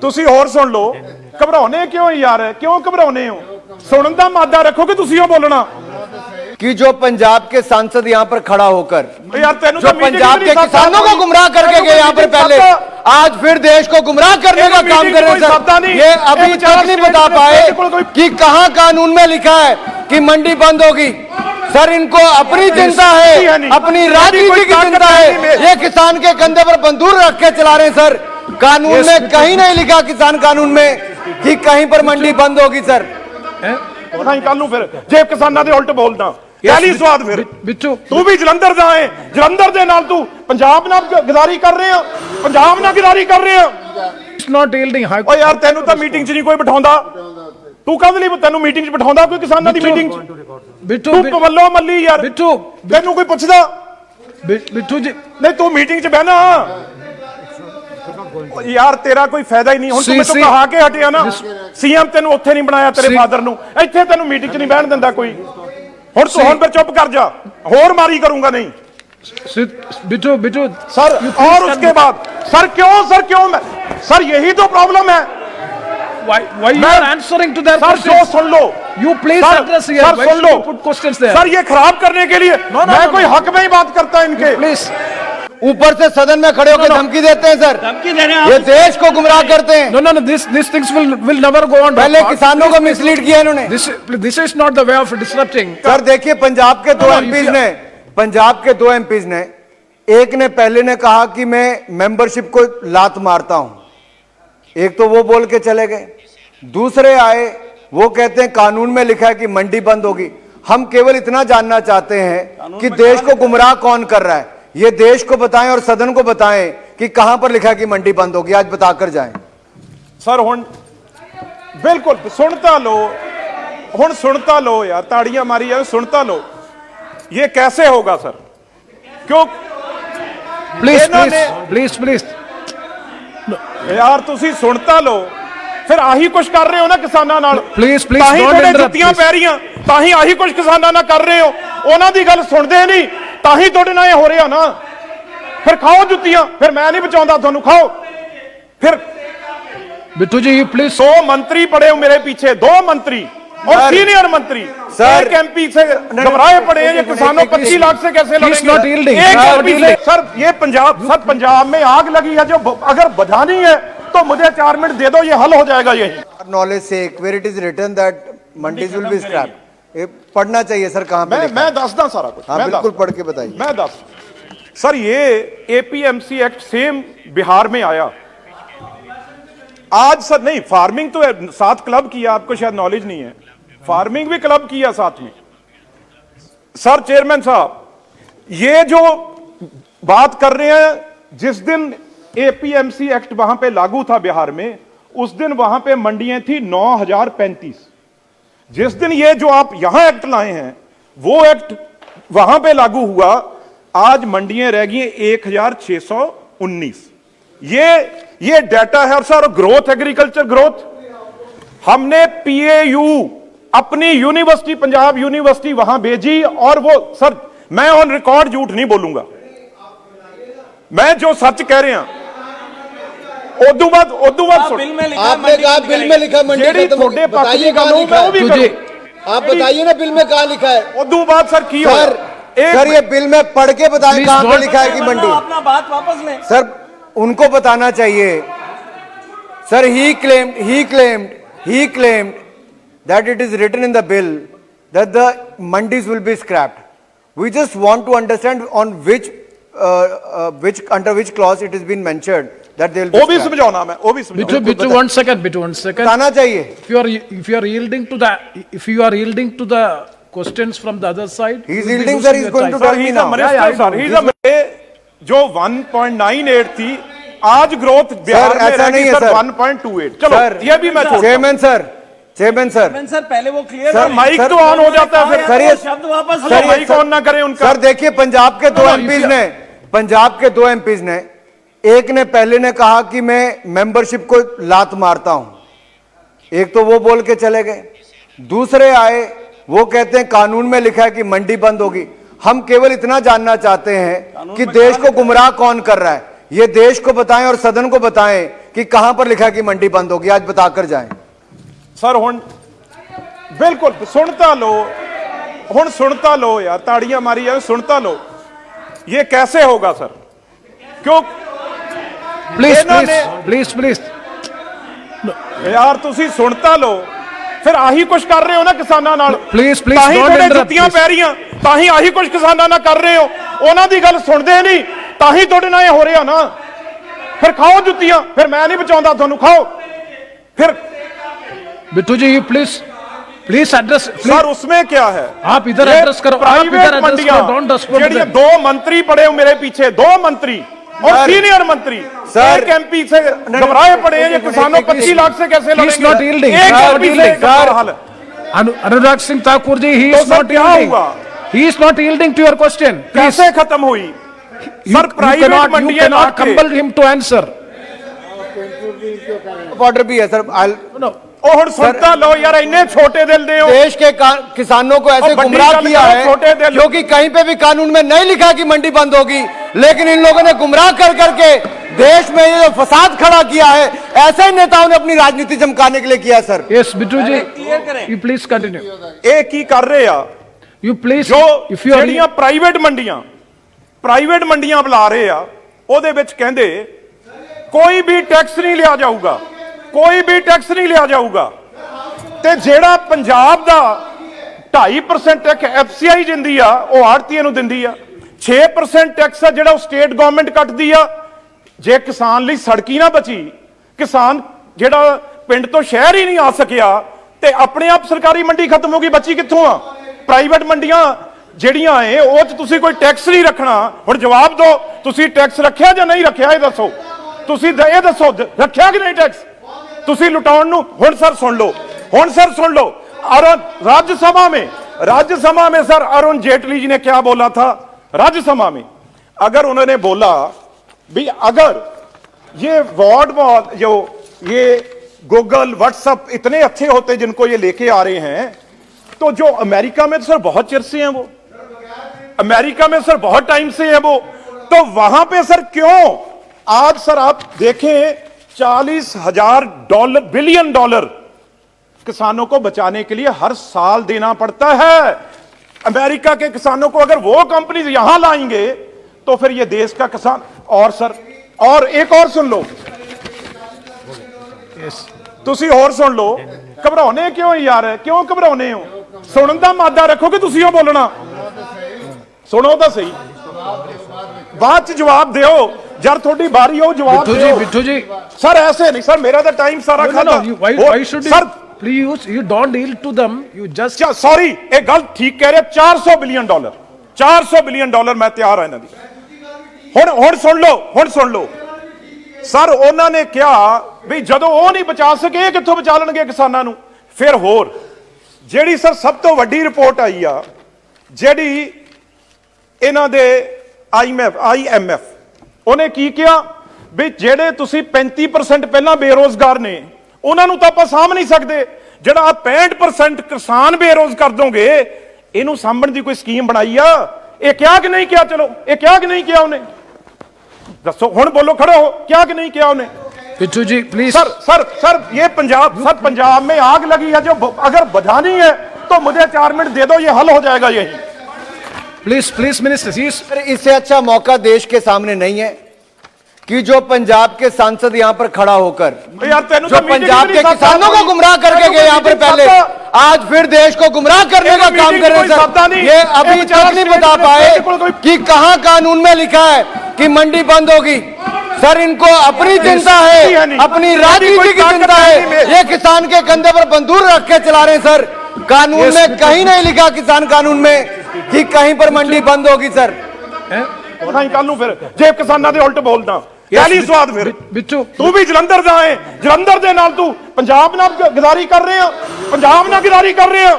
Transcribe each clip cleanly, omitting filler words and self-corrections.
ਤੁਸੀਂ ਹੋਰ ਸੁਣ ਲਓ। ਘਬਰਾਉਨੇ क्यों यार, क्यों घबराउने हो? सुनन दा मादा रखो कि तुसी हो बोलना कि जो पंजाब के सांसद यहाँ पर खड़ा होकर यार तेनू जो तो पंजाब के किसानों को गुमराह करके गए यहाँ पर पहले, आज फिर देश को गुमराह करने का काम कर रहे हैं सर। ये अभी तक नहीं बता पाए कि कहां कानून में लिखा है कि मंडी बंद होगी। सर इनको अपनी चिंता है, अपनी राजनीति की चिंता है। ये किसान के कंधे पर बंदूक रख के चला रहे हैं सर। कानून में कहीं नहीं लिखा, किसान कानून में, कि कहीं पर मंडी बंद होगी सर। कल फिर जे किसानों के उल्ट बोलदा पहली स्वाद फिर बिट्टू तू भी जलंधर दा है, जलंधर दे नाल तू पंजाब नाल गदारी कर रहे हो, पंजाब नाल गदारी कर रहे हो। It's not yielding high. ओ यार तेनू तो मीटिंग च नहीं कोई बिठाउंदा, तू कहदे लई तेनू मीटिंग च बिठाउंदा कोई किसानां दी मीटिंग च? बिट्टू तू पवल्लो मल्ली यार, बिट्टू तेनू कोई पुछदा? बिट्टू जी नहीं तू मीटिंग च बहना यार, तेरा कोई फायदा ही नहीं। हुण तू मैं तो कहा के हटिया ना, सीएम तेनू उत्थे नहीं बनाया तेरे फादर नू, इत्थे तेनू मीटिंग च नहीं बहन दिंदा कोई। हुण तू हुण फिर चुप कर जा, होर मारी करूंगा नहीं बिट्टू बिट्टू सर। और उसके बाद सर क्यों सर यही तो प्रॉब्लम है। why you are answering to their sir जो questions? Soon low, You please address here. Sir Why soon should low, you put questions there? Sir ये खराब करने के लिए मैं कोई हक में ही बात करता इनके। Please. ऊपर से सदन में खड़े होकर धमकी देते हैं सर, धमकी देने ये देश को गुमराह करते हैं। No. These things will never go on. पहले किसानों को मिसलीड किया इन्होंने। This is not the way of disrupting. Sir देखिए पंजाब के दो एमपीज ने एक ने पहले ने कहा कि मैं मेंबरशिप को लात मारता हूं, एक तो वो बोल के चले गए। दूसरे आए, वो कहते हैं कानून में लिखा है कि मंडी बंद होगी। हम केवल इतना जानना चाहते हैं कि देश को गुमराह कौन कर रहा है, ये देश को बताएं और सदन को बताएं कि कहां पर लिखा है कि मंडी बंद होगी, आज बताकर जाएं। सर हुण बिल्कुल सुनता लो यार, ताड़ियां मारी यार, सुनता लो। ये कैसे होगा सर? क्यों Please. यार तुसी सुनता लो, फिर आही कुछ कर रहे हो ना किसानां नाल। Please, ताही don't तुहाडे interrupt, जुत्तियां पै रहीਆਂ, ताही आही कुछ किसानां नाल कर रहे हो, उन्हां दी गल सुनदे नहीं, ताही तुहाडे नाल हो रहा ना। फिर खाओ जुत्तियां, फिर मैं नहीं बचाउंदा तुहानू, खाओ फिर। बिट्टू जी प्लीज। 2 मंत्री पड़े हो मेरे पीछे, 2 मंत्री और सीनियर मंत्री सर, एक एमपी से घबराए पड़े हैं। ये किसानों 25 लाख से कैसे लड़ेंगे? एक एमपी से सर, ये पंजाब में आग लगी है, जो अगर बुझानी है तो मुझे 4 मिनट दे दो, ये हल हो जाएगा। यही नॉलेज से where it is written that mandis will be scrapped, पढ़ना चाहिए सर। कहां पे मैं दसदा सारा कुछ। हाँ, बिल्कुल पढ़ के बताइए। मैं दस सर, ये एपीएमसी एक्ट सेम बिहार में आया आज सर। नहीं, फार्मिंग तो 7 क्लब किया, आपको शायद नॉलेज नहीं है, फार्मिंग भी क्लब किया साथ में। सर चेयरमैन साहब, ये जो बात कर रहे हैं, जिस दिन एपीएमसी एक्ट वहां पे लागू था बिहार में, उस दिन वहां पे मंडियां थी 9035। जिस दिन ये जो आप यहां एक्ट लाए हैं, वो एक्ट वहां पे लागू हुआ, आज मंडियां रह गई 1619। ये डाटा है। और सर ग्रोथ, एग्रीकल्चर ग्रोथ, हमने पीएयू अपनी यूनिवर्सिटी, पंजाब यूनिवर्सिटी वहां भेजी, और वो सर मैं ऑन रिकॉर्ड झूठ नहीं बोलूंगा, मैं जो सच कह रहे हैं। उदू बाद बिल में लिखा, आपने कहा बिल में लिखा मंडी खत्म, बताइए कहां लिखा है? आप बताइए ना बिल में कहां लिखा है? उदू बाद सर की सर ये बिल में पढ़ के बताएं कहां पे लिखा है कि मंडी। अपना बात वापस लें सर, उनको बताना चाहिए sir. he claimed that it is written in the bill that the mandis will be scrapped. We just want to understand on which under which clause it has been mentioned that they will be वो भी scrapped. समझाना मैं, वो भी समझाना। Bittu 1 second, Bittu 1 second. बताना चाहिए। If you are yielding to the questions from the other side, he is yielding sir, he is going to tell me now. जो 1.98 थी, आज ग्रोथ बिहार में ऐसा नहीं है सर, 1.28। चलो ये भी मैं छोड़ता हूं। चेयरमैन सर पहले वो क्लियर सर, माइक तो ऑन हो जाता है सर। ये शब्द वापस सर, माइक ऑन ना करें उनका। सर देखिए, पंजाब के दो एमपीज ने एक ने पहले ने कहा कि मैं मेंबरशिप को लात मारता हूं, एक तो वो बोल के चले गए। दूसरे आए, वो कहते हैं कानून में लिखा है कि मंडी बंद होगी। हम केवल इतना जानना चाहते हैं कि देश को गुमराह कौन कर रहा है, ये देश को बताएं और सदन को बताएं कि कहां पर लिखा है कि मंडी बंद होगी, आज बताकर जाएं। सर हुण बिल्कुल सुनता लो यार, ताड़ियां मारी जाए, सुनता लो। ये कैसे होगा सर? क्यों Please, ਇਹਨਾਂ please, ਨੇ- please, please. ਯਾਰ ਤੁਸੀਂ ਸੁਣਤਾ ਲੋ, ਫਿਰ ਆਹੀ ਕੁਝ ਕਰ ਰਹੇ ਹੋ ਨਾ ਕਿਸਾਨਾਂ ਨਾਲ। Please, please, ਤਾਂ ਹੀ don't ਤੁਹਾਡੇ interrupt, ਜੁੱਤੀਆਂ please. ਪੈ ਰਹੀਆਂ, ਤਾਂ ਹੀ ਆਹੀ ਕੁਝ ਕਿਸਾਨਾਂ ਨਾਲ ਕਰ ਰਹੇ ਹੋ। ਉਹਨਾਂ ਦੀ ਗੱਲ ਸੁਣਦੇ ਨਹੀਂ, ਤਾਂ ਹੀ ਤੁਹਾਡੇ ਨਾਲ ਇਹ ਹੋ ਰਿਹਾ ਨਾ। ਫਿਰ ਖਾਓ ਜੁੱਤੀਆਂ, ਫਿਰ ਮੈਂ ਨਹੀਂ ਬਚਾਉਂਦਾ ਤੁਹਾਨੂੰ, ਖਾਓ ਫਿਰ। बिट्टू जी, you please address. Please. Sir उसमें क्या है, आप इधर ये address करो, आप प्राइवेट इधर address मंडियां, करो, don't disturb जेड़ियां them. 2 मंत्री पड़े हो मेरे पीछे, 2 मंत्री और सर, सीनियर मंत्री, सर, एक एमपी से घबराए पड़े हैं। ये किसानों 25 लाख से कैसे लड़ेंगे? not yielding. एक Sir, एमपी से yielding. क्या हाल है? Anurag Singh Thakur ji, he तो is सर not क्या yielding. हुआ? He is not yielding to your question. Please. कैसे खत्म हुई? You, sir you private cannot मंडियां ला के compel him to answer. Order भी है सर। No. ਉਹ ਹੁਣ ਸੁਣਤਾ ਲਓ ਯਾਰ, ਇੰਨੇ ਛੋਟੇ ਦਿਲ ਦੇ ਹੋ। देश के किसानों को ऐसे और बड़ी गुमराह गल किया करो, है छोटे दिल। क्योंकि कहीं पे भी कानून में नहीं लिखा कि मंडी बंद होगी, लेकिन इन लोगों ने गुमराह कर करके देश में ये जो फसाद खड़ा किया है, ऐसे ही नेताओं ने अपनी राजनीति चमकाने के लिए किया sir. Yes, Bittu ji, clear करें। you please continue. ਇਹ ਕੀ ਕਰ ਰਹੇ ਆ? You please, ਜੋ if you are ਜਿਹੜੀਆਂ ਪ੍ਰਾਈਵੇਟ ਮੰਡੀਆਂ ਬੁਲਾ ਰਹੇ ਆ, ਉਹਦੇ ਵਿੱਚ ਕਹਿੰਦੇ ਕੋਈ ਵੀ ਟੈਕਸ ਨਹੀਂ ਲਿਆ ਜਾਊਗਾ, ਕੋਈ ਵੀ ਟੈਕਸ ਨਹੀਂ ਲਿਆ ਜਾਊਗਾ। ਤੇ ਜਿਹੜਾ ਪੰਜਾਬ ਦਾ 2.5% ਟੈਕਸ ਐਫਸੀਆਈ ਦਿੰਦੀ ਆ, ਉਹ ਆੜਤੀਆਂ ਨੂੰ ਦਿੰਦੀ ਆ। 6% ਟੈਕਸ ਆ ਜਿਹੜਾ ਉਹ ਸਟੇਟ ਗਵਰਨਮੈਂਟ ਕੱਟਦੀ ਆ। ਜੇ ਕਿਸਾਨ ਲਈ ਸੜਕੀ ਨਾ ਬਚੀ, ਕਿਸਾਨ ਜਿਹੜਾ ਪਿੰਡ ਤੋਂ ਸ਼ਹਿਰ ਹੀ ਨਹੀਂ ਆ ਸਕਿਆ, ਤੇ ਆਪਣੇ ਆਪ ਸਰਕਾਰੀ ਮੰਡੀ ਖਤਮ ਹੋ ਗਈ, ਬਚੀ ਕਿੱਥੋਂ ਆ? ਪ੍ਰਾਈਵੇਟ ਮੰਡੀਆਂ ਜਿਹੜੀਆਂ ਏ, ਉਹ 'ਚ ਤੁਸੀਂ ਕੋਈ ਟੈਕਸ ਨਹੀਂ ਰੱਖਣਾ। ਹੁਣ ਜਵਾਬ ਦਿਓ, ਤੁਸੀਂ ਟੈਕਸ ਰੱਖਿਆ ਜਾਂ ਨਹੀਂ ਰੱਖਿਆ? ਇਹ ਦੱਸੋ, ਤੁਸੀਂ ਇਹ ਦੱਸੋ, ਰੱਖਿਆ ਕਿ ਨਹੀਂ ਟੈਕਸ? ਤੁਸੀਂ ਲੁਟਾਉਣ ਨੂੰ। ਹੁਣ ਸਰ ਸੁਣ ਲਓ, राज्यसभा में सर अरुण जेटली जी ने क्या बोला था राज्यसभा में? अगर उन्होंने बोला भी अगर ये जो ये गूगल व्हाट्सएप इतने अच्छे होते जिनको ये लेके आ रहे हैं, तो जो अमेरिका में तो सर बहुत चिर से हैं, वो अमेरिका में सर बहुत टाइम से है वो, तो वहां पे सर क्यों आज सर आप देखें $40,000 बिलियन किसानों को बचाने के लिए हर साल देना पड़ता है। अमेरिका के किसानों को अगर वो कंपनी यहां लाएंगे तो फिर ये देश का किसान। और सर और एक और सुन लो, तुसी और सुन लो, घबराने क्यों यार, क्यों घबराने हो? सुनन दा मादा रखो कि तुसी बोलना, सुनो तो सही, बाद च जवाब दो जब थोड़ी बारी हो, जवाब दो। बिट्टू जी, सर ऐसे नहीं सर, मेरा तो टाइम सारा खाता। why should you? Sir Please, you don't yield to them. You just. Sorry, एक गल ठीक कह रहे, $400 बिलियन मैं तैयार हां इन्हां दी। हुण सुन लो सर, उन्होंने कहा भी जदों वो नहीं बचा सके, ये कित्थों बचा लणगे किसानां नूं? फिर होर ਜਿਹੜੀ सर सब तो वड्डी रिपोर्ट आई आ, ਜਿਹੜੀ इन्हां दे IMF ਉਹਨੇ ਕੀ ਕਿਹਾ ਵੀ ਜਿਹੜੇ ਤੁਸੀਂ 35% ਪਹਿਲਾਂ ਬੇਰੋਜ਼ਗਾਰ ਨੇ, ਉਹਨਾਂ ਨੂੰ ਤਾਂ ਆਪਾਂ ਸਾਂਭ ਨਹੀਂ ਸਕਦੇ। ਜਿਹੜਾ 65% ਕਿਸਾਨ ਬੇਰੋਜ਼ ਕਰ ਦੋਗੇ, ਇਹਨੂੰ ਸਾਂਭਣ ਦੀ ਕੋਈ ਸਕੀਮ ਬਣਾਈ ਆ? ਇਹ ਕਿਹਾ ਕਿ ਨਹੀਂ ਕਿਹਾ? ਚਲੋ, ਇਹ ਕਿਹਾ ਕਿ ਨਹੀਂ ਕਿਹਾ ਉਹਨੇ? ਦੱਸੋ, ਹੁਣ ਬੋਲੋ, ਖੜੇ ਹੋ, ਕਿਹਾ कि नहीं किया ਉਹਨੇ? बिट्टू जी, please. सर ये पंजाब में आग लगी है, जो अगर बुझानी है तो मुझे 4 मिनट दे दो, ये हल हो जाएगा यही। Please, minister. इससे अच्छा मौका देश के सामने नहीं है कि जो पंजाब के सांसद यहाँ पर खड़ा होकर यार तेनू जो तो मीटिंग पंजाब भी के नहीं किसानों को साथ गुमराह करके तेनू गए यहाँ पर मीटिंग पहले, साथ आज फिर देश को गुमराह करने का तेनू काम मीटिंग कर रहे कोई साथ हैं नहीं। सर। ये अभी एक बेचारा तक नहीं स्टेट बता में पाए कोई- कि कहां कानून में लिखा है कि मंडी बंद होगी। सर, इनको अपनी चिंता है, अपनी राजनीति की चिंता है। ये किसान के कंधे पर बंदूक रख के चला रहे हैं सर। कानून में कहीं नहीं लिखा, किसान कानून में, कि कहीं पर मंडी बंद होगी सर। कल नूं फिर जे किसानां दे उल्ट बोलदा पहली स्वाद फिर बिट्टू, तू भी जलंधर दा है, जलंधर दे नाल तू पंजाब नाल गदारी कर रहे हो, पंजाब नाल गदारी कर रहे हो।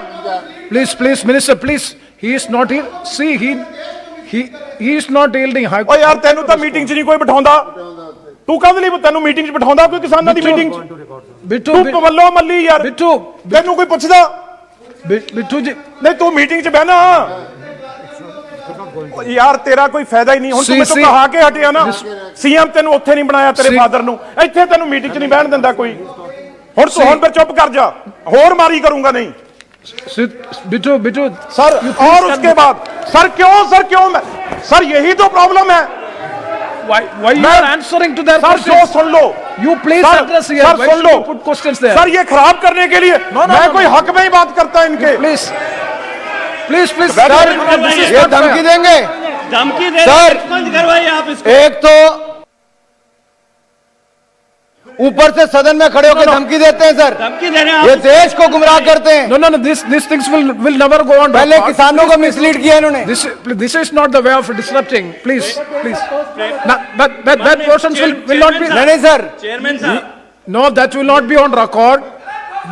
please, minister, please. He is not here. See, he is not yielding. ओ यार तेनू तो मीटिंग च नहीं कोई बिठाउंदा, तू काहदे लई तेनू मीटिंग च बिठाउंदा कोई किसानां दी मीटिंग च? बिट्टू, तू पवल्लो मल्ली यार, बिट्टू, तेनू कोई पुछदा बिट्टू जी, नहीं? तू मीटिंग च बहना, ਯਾਰ ਤੇਰਾ ਕੋਈ ਫਾਇਦਾ ਹੀ ਨਹੀਂ ਹੁਣ ਤੂੰ ਮੈਨੂੰ ਕਹਾ ਕੇ ਹਟਿਆ ਨਾ ਸੀਐਮ ਤੈਨੂੰ ਉੱਥੇ ਨਹੀਂ ਬਣਾਇਆ ਤੇਰੇ ਫਾਦਰ ਨੂੰ ਇੱਥੇ ਤੈਨੂੰ ਮੀਟਿੰਗ 'ਚ ਨਹੀਂ ਬਹਿਣ ਦਿੰਦਾ ਕੋਈ ਹੁਣ ਤੂੰ ਹੁਣ ਫਿਰ ਚੁੱਪ ਕਰ ਜਾ ਹੋਰ ਮਾਰੀ ਕਰੂੰਗਾ नहीं बिटू सर और उसके बाद सर क्यों मैं सर यही तो प्रॉब्लम है why you are answering to their sir जो questions? Soon low You please sir, address here. Sir Why soon should low you put questions there? Sir ये खराब करने के लिए मैं कोई हक में ही बात करता इनके Please सर, this is ये not धमकी fair. देंगे धमकी दे सर, एक्सपंज करवाइए आप इसको। एक तो ऊपर से सदन में खड़े होकर धमकी देते हैं सर धमकी दे रहे हैं ये आप। देश को गुमराह करते हैं No, these things will never go on. पहले किसानों को मिसलीड किया इन्होंने This is not the way of disrupting. Please. Now, that portions will not be. नहीं सर चेयरमैन साहब No, that will not be on record.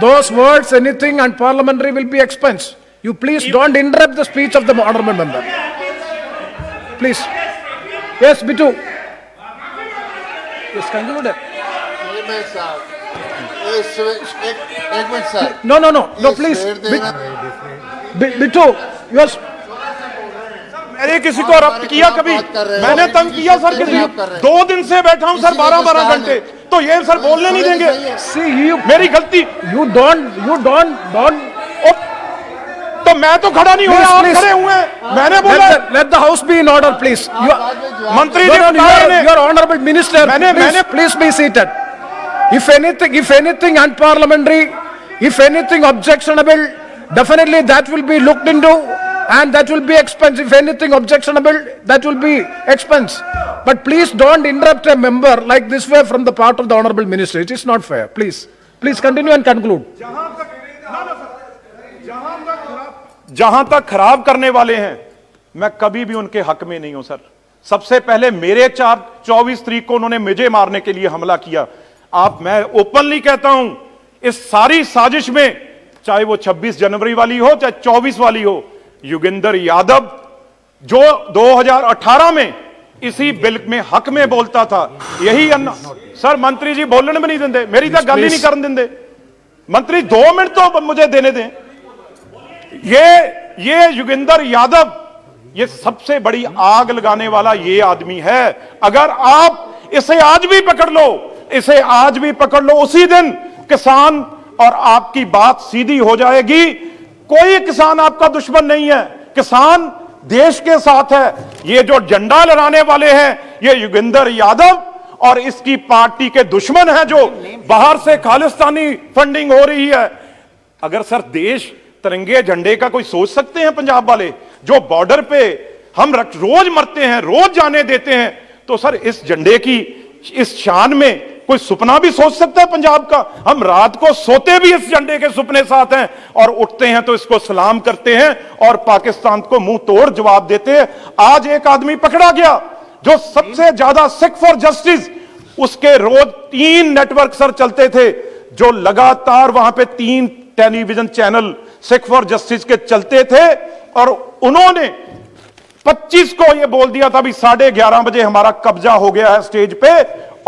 Those words, anything, and parliamentary will be expensed. You please don't interrupt the speech of the honorable member. Please. Yes, Bitu. Yes, conclude. एक minute sir No, please. Bitu, you are. मैंने किसी को रब्त किया कभी मैंने तंग किया sir किसी 2 दिन से बैठा हूं सर 12 घंटे तो ये सर बोलने नहीं देंगे See, you. मेरी गलती You don't. तो मैं तो खड़ा नहीं हुआ आप Please. खड़े हुए हैं मैंने बोला Let the house be in order, please. मंत्री No, जी no, बताया इन्हें। your honorable minister, मैंने- please be seated. If anything unparliamentary, if anything objectionable, definitely that will be looked into and that will be expense. If anything objectionable, that will be expense. But please don't interrupt a member like this way from the part of the honorable minister. It is not fair. Please continue and conclude. जहां तक खराब करने वाले हैं मैं कभी भी उनके हक में नहीं हूं सर सबसे पहले मेरे 24 तारीख को उन्होंने मुझे मारने के लिए हमला किया मैं ओपनली कहता हूं इस सारी साजिश में चाहे वो 26 जनवरी वाली हो चाहे 24 वाली हो योगेंद्र यादव जो 2018 में इसी बिल में हक में बोलता था यही सर मंत्री जी बोलने में नहीं देंगे मेरी तो गल ही नहीं करने देंगे मंत्री 2 मिनट तो मुझे देने दें ये योगेंद्र यादव ये सबसे बड़ी आग लगाने वाला ये आदमी है अगर आप इसे आज भी पकड़ लो उसी दिन किसान और आपकी बात सीधी हो जाएगी कोई किसान आपका दुश्मन नहीं है किसान देश के साथ है ये जो झंडा लहराने वाले हैं ये योगेंद्र यादव और इसकी पार्टी के दुश्मन हैं जो बाहर से खालिस्तानी फंडिंग हो रही है अगर सर देश तिरंगे झंडे का कोई सोच सकते हैं पंजाब वाले जो बॉर्डर पे हम रोज मरते हैं रोज जाने देते हैं तो सर इस झंडे की इस शान में कोई सपना भी सोच सकता है पंजाब का हम रात को सोते भी इस झंडे के सपने साथ हैं और उठते हैं तो इसको सलाम करते हैं और पाकिस्तान को मुंह तोड़ जवाब देते हैं आज एक आदमी पकड़ा गया जो सबसे ज्यादा सिख फॉर जस्टिस उसके रोज 3 नेटवर्क सर चलते थे जो लगातार वहां पे 3 television channel Sikh for justice के चलते थे और उन्होंने 25 को यह बोल दिया था भी 11:30 बजे हमारा कब्जा हो गया है स्टेज पे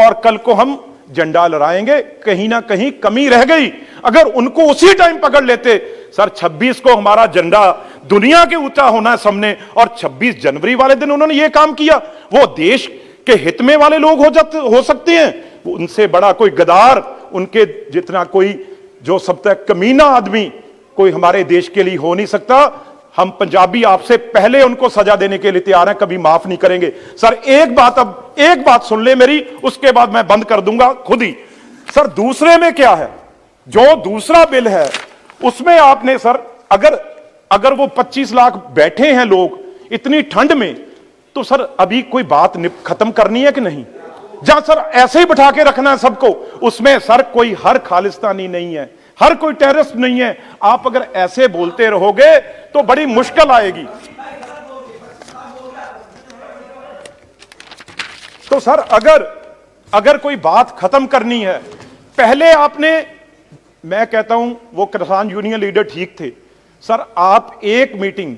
और कल को हम झंडा लहराएंगे कहीं ना कहीं कमी रह गई अगर उनको उसी टाइम पकड़ लेते सर 26 को हमारा झंडा दुनिया के ऊंचा होना है सामने और 26 जनवरी वाले दिन उन्होंने यह काम किया वो देश के हित में वाले लोग हो सकते हैं उनसे बड़ा कोई गद्दार उनके जितना कोई जो सब तक कमीना आदमी कोई हमारे देश के लिए हो नहीं सकता हम पंजाबी आपसे पहले उनको सजा देने के लिए तैयार हैं कभी माफ नहीं करेंगे सर एक बात सुन ले मेरी उसके बाद मैं बंद कर दूंगा खुद ही सर दूसरे में क्या है जो दूसरा बिल है उसमें आपने सर अगर वो 25 लाख बैठे हैं लोग इतनी ठंड में तो सर अभी कोई बात खत्म करनी है कि नहीं जहां सर ऐसे ही बिठा के रखना है सबको उसमें सर कोई हर खालिस्तानी नहीं है हर कोई टेररिस्ट नहीं है आप अगर ऐसे बोलते रहोगे तो बड़ी मुश्किल आएगी तो सर अगर कोई बात खत्म करनी है पहले आपने मैं कहता हूं वो किसान यूनियन लीडर ठीक थे सर आप एक मीटिंग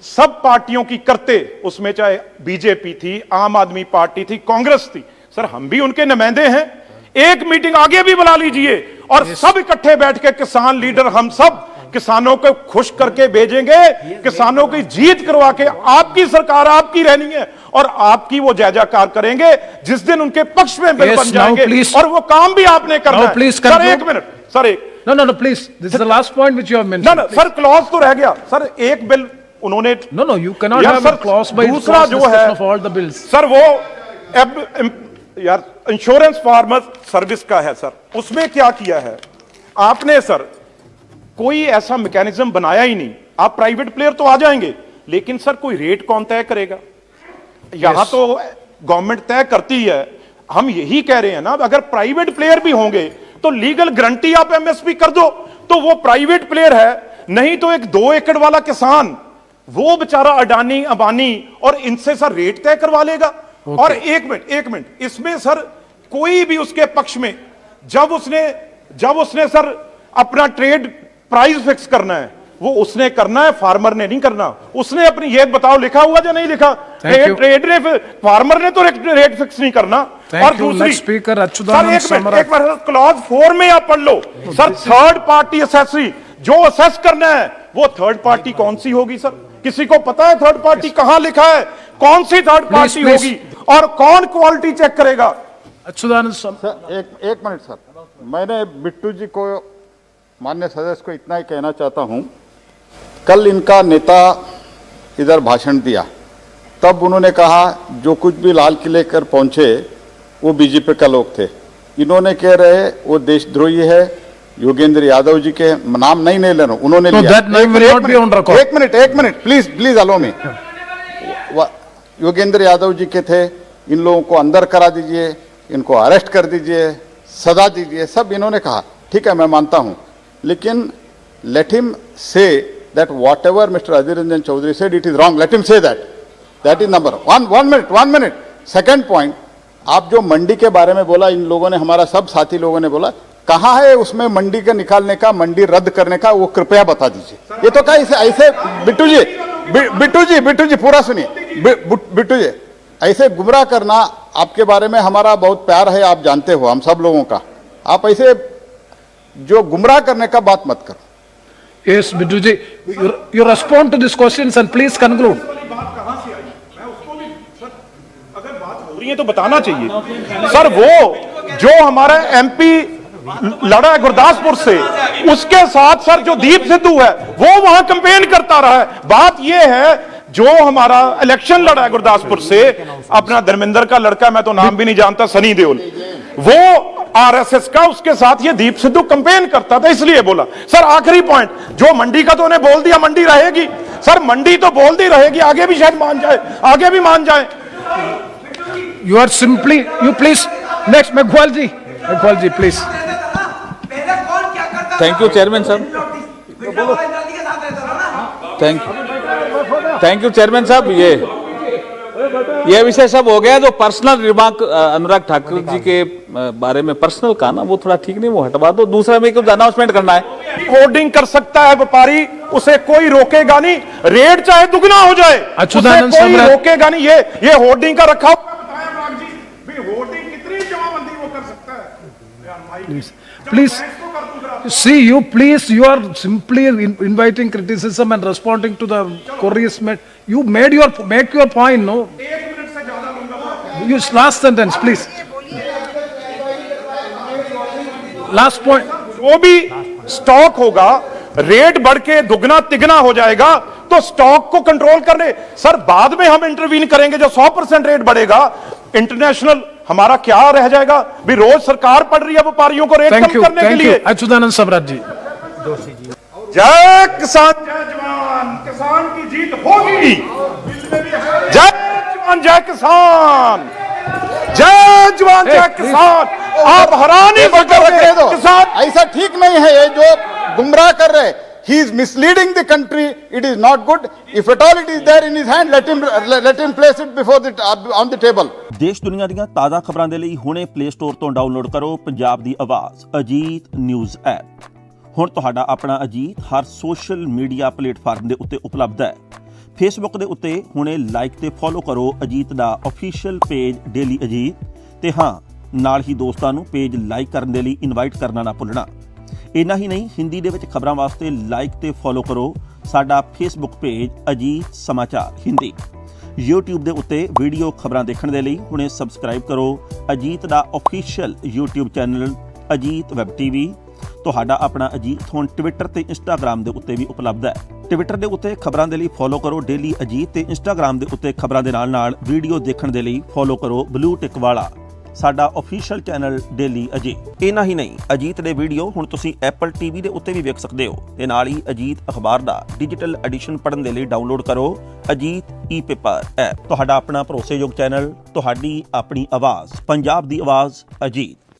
सब पार्टियों की करते उसमें चाहे बीजेपी थी आम आदमी पार्टी थी कांग्रेस थी सर हम भी उनके नुमाइंदे हैं एक मीटिंग आगे भी बुला लीजिए और सब इकट्ठे बैठ के किसान लीडर हम सब किसानों को खुश करके भेजेंगे, किसानों की जीत करवा के आपकी सरकार आपकी रहनी है और आपकी वो जय जयकार करेंगे जिस दिन उनके पक्ष में बिल Yes, बन now जाएंगे please- और वो काम भी आपने करना Now है। please sir conclude. एक मिनट, सर एक No, please. This is the last point which you have ना mentioned. ना सर क्लॉज तो रह गया सर, एक बिल उन्होंने No, you cannot यार have sir, a clause by दूसरा clause जो discussion है of all the bills. Sir वो यार इंश्योरेंस फार्मर सर्विस का है सर, उसमें क्या किया है आपने सर, कोई ऐसा मैकेनिज्म बनाया ही नहीं। आप प्राइवेट प्लेयर तो आ जाएंगे लेकिन सर कोई रेट कौन तय करेगा? यहां तो गवर्नमेंट तय करती है। हम यही कह रहे हैं ना, अगर प्राइवेट प्लेयर भी होंगे तो लीगल गारंटी आप एमएसपी कर दो, तो वो प्राइवेट प्लेयर है। नहीं तो एक 2 एकड़ वाला किसान वो बेचारा अडानी अंबानी और इनसे सर रेट तय करवा लेगा। और एक मिनट इसमें सर कोई भी उसके पक्ष में जब उसने सर अपना ट्रेड प्राइस फिक्स करना है वो उसने करना है, फार्मर ने नहीं करना। उसने अपनी ये बताओ लिखा हुआ या नहीं लिखा? ट्रेड ने, फार्मर ने तो रेट फिक्स नहीं करना। और दूसरी स्पीकर एक बार क्लॉज 4 में आप पढ़ लो सर, थर्ड पार्टी असेसरी जो असेस करना है वो थर्ड पार्टी कौन सी होगी सर? किसी को पता है थर्ड पार्टी कहां लिखा है? कौन सी थर्ड पार्टी होगी और कौन क्वालिटी चेक करेगा? अच्युतानंद सर एक मिनट सर, मैंने बिट्टू जी को, माननीय सदस्य को इतना ही कहना चाहता हूं, कल इनका नेता इधर भाषण दिया, तब उन्होंने कहा जो कुछ भी लाल किले कर पहुंचे वो बीजेपी का लोग थे। इन्होंने कह रहे वो देशद्रोही है, योगेंद्र यादव जी के नाम नहीं ले रहा हूं, उन्होंने लिया। एक मिनट प्लीज अलो मी। योगेंद्र यादव जी के थे, इन लोगों को अंदर करा दीजिए, इनको अरेस्ट कर दीजिए, सजा दीजिए, सब इन्होंने कहा। ठीक है, मैं मानता हूं, लेकिन let him say that whatever mister Adhir Ranjan Chowdhury said it is wrong, let him say that is number one minute. Second point, आप जो मंडी के बारे में बोला, इन लोगों ने, हमारा सब साथी लोगों ने बोला, कहाँ है उसमें मंडी का निकालने का, मंडी रद्द करने का, वो कृपया बता दीजिए। ये तो क्या ऐसे बिट्टू जी पूरा सुनिए। बिट्टू जी, ऐसे गुमराह करना, आपके बारे में हमारा बहुत प्यार है, आप जानते हो हम सब लोगों का, आप ऐसे जो गुमराह करने का बात मत करो। Yes, Bittu ji, you respond to these questions and please conclude. अगर बात हो रही है तो बताना चाहिए सर। वो जो हमारा एमपी लड़ा है गुरदासपुर से, उसके साथ सर जो दीप सिद्धू है वो वहां कैंपेन करता रहा है। बात ये है जो हमारा इलेक्शन लड़ा है गुरदासपुर से, अपना धर्मेंद्र का लड़का, मैं तो नाम भी नहीं जानता, सनी देओल, वो आरएसएस का, उसके साथ ये दीप सिद्धू कैंपेन करता था, इसलिए बोला। सर आखिरी पॉइंट, जो मंडी का तो उन्हें बोल दिया मंडी रहेगी सर, मंडी तो बोल दी रहेगी, आगे भी शायद मान जाए, आगे भी मान जाए। You are simply, you please, next, Meghwal ji, please. Thank you chairman साहब, थैंक यू चेयरमैन साहब। ये विषय सब हो गया। जो पर्सनल रिमार्क अनुराग ठाकुर जी के बारे में पर्सनल का ना, वो थोड़ा ठीक नहीं, वो हटवा दो। दूसरा में कुछ अनाउंसमेंट करना है। होर्डिंग कर सकता है व्यापारी, उसे कोई रोकेगा नहीं, रेट चाहे दुगना हो जाए, उसे कोई रोकेगा नहीं। ये होर्डिंग का रखा होर्डिंग कितनी जमाबंदी वो कर सकता है? Please, see, you are simply inviting criticism and responding to the queries made. You make your point, no? You last sentence, please. Last point. जो भी स्टॉक होगा, रेट बढ़ के दुगना तिगना हो जाएगा, तो स्टॉक को कंट्रोल करने सर बाद में हम इंटरवीन करेंगे। जो 100% रेट बढ़ेगा, इंटरनेशनल हमारा क्या रह जाएगा? भी रोज सरकार पड़ रही है व्यापारियों को रेट कम करने के लिए। अच्युतानंद सम्राट जी, जय किसान जय जवान, किसान की जीत होगी। जय जवान जय किसान, जय जवान जय किसान। आप हरानी दो किसान, ऐसा ठीक नहीं है। ये जो गुमराह कर रहे, he is misleading the country, it is not good. If at all it is there in his hand, let him place it before on the table. ਦੇਸ਼ ਦੁਨੀਆ ਦੀਆਂ ਤਾਜ਼ਾ ਖਬਰਾਂ ਦੇ ਲਈ ਹੁਣੇ ਪਲੇ ਸਟੋਰ ਤੋਂ ਡਾਊਨਲੋਡ ਕਰੋ ਪੰਜਾਬ ਦੀ ਆਵਾਜ਼ ਅਜੀਤ ਨਿਊਜ਼ ਐਪ। ਹੁਣ ਤੁਹਾਡਾ ਆਪਣਾ ਅਜੀਤ ਹਰ ਸੋਸ਼ਲ ਮੀਡੀਆ ਪਲੇਟਫਾਰਮ ਦੇ ਉੱਤੇ ਉਪਲਬਧ ਹੈ। ਫੇਸਬੁੱਕ ਦੇ ਉੱਤੇ ਹੁਣੇ ਲਾਈਕ ਤੇ ਫੋਲੋ ਕਰੋ ਅਜੀਤ ਦਾ ਅਫੀਸ਼ੀਅਲ ਪੇਜ ਡੇਲੀ ਅਜੀਤ, ਤੇ ਹਾਂ ਨਾਲ ਹੀ ਦੋਸਤਾਂ ਨੂੰ ਪੇਜ ਲਾਈਕ ਕਰਨ ਦੇ ਲਈ ਇਨਵਾਈਟ ਕਰਨਾ ਨਾ ਭੁੱਲਣਾ। ਇੰਨਾ ਹੀ ਨਹੀਂ, ਹਿੰਦੀ ਦੇ ਵਿੱਚ ਖਬਰਾਂ ਵਾਸਤੇ ਲਾਈਕ ਤੇ ਫੋਲੋ ਕਰੋ ਸਾਡਾ ਫੇਸਬੁੱਕ ਪੇਜ ਅਜੀਤ ਸਮਾਚਾਰ ਹਿੰਦੀ। YouTube ਦੇ ਉੱਤੇ ਵੀਡੀਓ ਖਬਰਾਂ ਦੇਖਣ ਦੇ ਲਈ ਹੁਣੇ ਸਬਸਕ੍ਰਾਈਬ ਕਰੋ ਅਜੀਤ ਦਾ official YouTube channel Ajit web TV. ਤੁਹਾਡਾ ਆਪਣਾ ਅਜੀਤ ਹੁਣ ਟਵਿੱਟਰ ਤੇ ਇੰਸਟਾਗ੍ਰਾਮ ਦੇ ਉੱਤੇ ਵੀ ਉਪਲਬਧ ਹੈ। ਟਵਿੱਟਰ ਦੇ ਉੱਤੇ ਖਬਰਾਂ ਦੇ ਲਈ ਫੋਲੋ ਕਰੋ ਡੇਲੀ ਅਜੀਤ ਤੇ ਇੰਸਟਾਗ੍ਰਾਮ ਦੇ ਉੱਤੇ ਖਬਰਾਂ ਦੇ ਨਾਲ ਵੀਡੀਓ ਦੇਖਣ ਦੇ ਲਈ ਫੋਲੋ ਕਰੋ ਬਲੂ ਟਿਕ ਵਾਲਾ ਸਾਡਾ ਆਫੀਸ਼ੀਅਲ ਚੈਨਲ ਡੇਲੀ ਅਜੀਤ। ਇੰਨਾ ਹੀ ਨਹੀਂ, ਅਜੀਤ ਦੇ ਵੀਡੀਓ ਹੁਣ ਤੁਸੀਂ ਐਪਲ ਟੀਵੀ ਦੇ ਉੱਤੇ ਵੀ ਵੇਖ ਸਕਦੇ ਹੋ ਤੇ ਨਾਲ ਹੀ ਅਜੀਤ ਅਖਬਾਰ ਦਾ ਡਿਜੀਟਲ ਐਡੀਸ਼ਨ ਪੜ੍ਹਨ ਦੇ ਲਈ ਡਾਊਨਲੋਡ ਕਰੋ ਅਜੀਤ ਈ-ਪੇਪਰ ਐਪ। ਤੁਹਾਡਾ ਆਪਣਾ ਭਰੋਸੇਯੋਗ ਚੈਨਲ, ਤੁਹਾਡੀ ਆਪਣੀ ਆਵਾਜ਼, ਪੰਜਾਬ ਦੀ ਆਵਾਜ਼ ਅਜੀਤ।